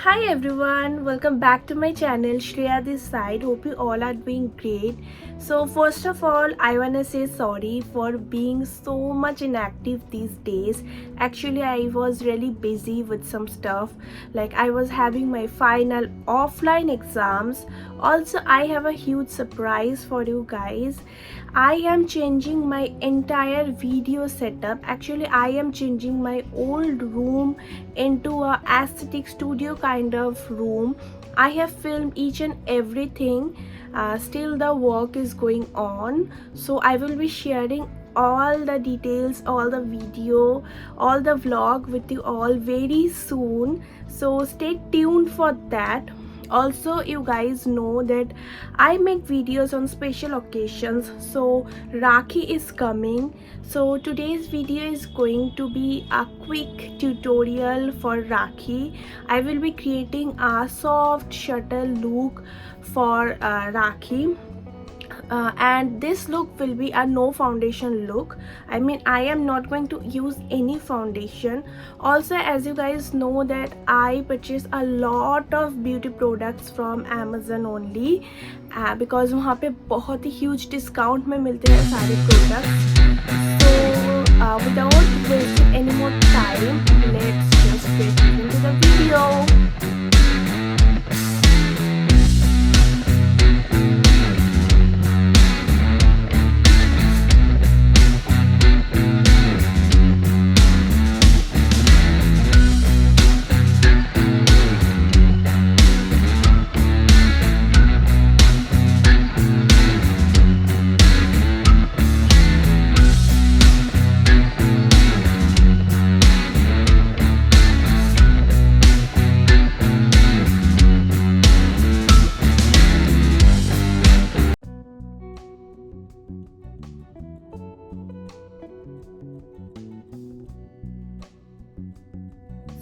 Hi everyone, welcome back to my channel. Shreya this side. Hope you all are doing great. So first of all, I wanna say sorry for being so much inactive these days. Actually, I was really busy with some stuff. Like I was having my final offline exams. Also, I have a huge surprise for you guys. I am changing my entire video setup. Actually, I am changing my old room into a aesthetic studio kind of room. I have filmed each and everything. Still the work is going on, so I will be sharing all the details, all the video, all the vlog with you all very soon, so stay tuned for that. Also, you guys know that I make videos on special occasions, so Rakhi is coming. So today's video is going to be a quick tutorial for Rakhi. I will be creating a soft shuttle look for Rakhi. And this look will be a no foundation look. I mean, I am not going to use any foundation. Also, as you guys know that I purchase a lot of beauty products from Amazon only, because वहाँ पे बहुत ही huge discount में मिलते हैं सारे products. So without wasting any more time, let's just get into the video.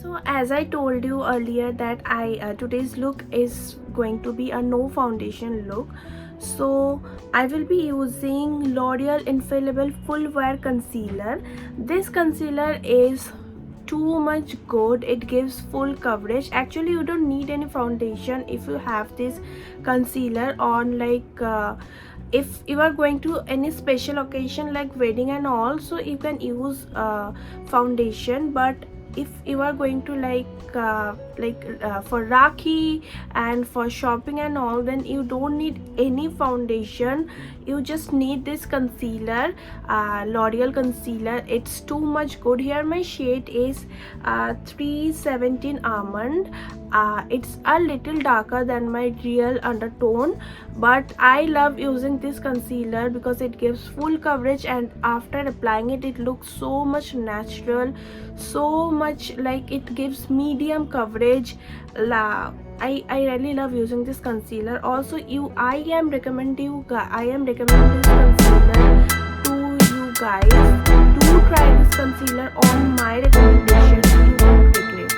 So as I told you earlier that today's look is going to be a no foundation look. So I will be using L'Oreal Infallible Full Wear Concealer. This concealer is too much good. It gives full coverage. Actually, you don't need any foundation if you have this concealer on. If you are going to any special occasion like wedding and all, so you can use foundation. But if you are going to for Rakhi and for shopping and all, then you don't need any foundation. You just need this concealer, L'Oreal concealer. It's too much good. Here my shade is 317 Almond. It's a little darker than my real undertone, but I love using this concealer because it gives full coverage, and after applying it, it looks so much natural, so much like it gives medium coverage. I really love using this concealer. Also, I am recommending this concealer to you guys. Do try this concealer on my recommendation. You won't regret it.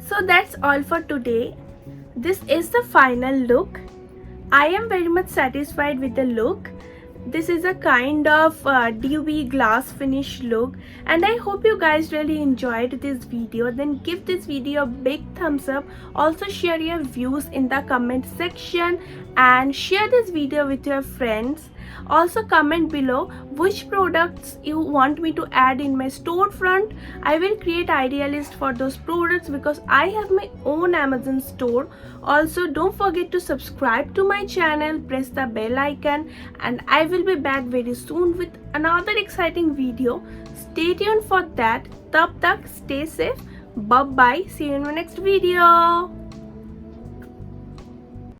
So that's all for today. This is the final look. I am very much satisfied with the look. This is a kind of dewy glass finish look, and I hope you guys really enjoyed this video. Then give this video a big thumbs up. Also share your views in the comment section and share this video with your friends. Also comment below which products you want me to add in my storefront. I will create idea list for those products because I have my own Amazon store. Also don't forget to subscribe to my channel, press the bell icon, and I will be back very soon with another exciting video. Stay tuned for that. Tab tak stay safe. Bye bye. See you in my next video.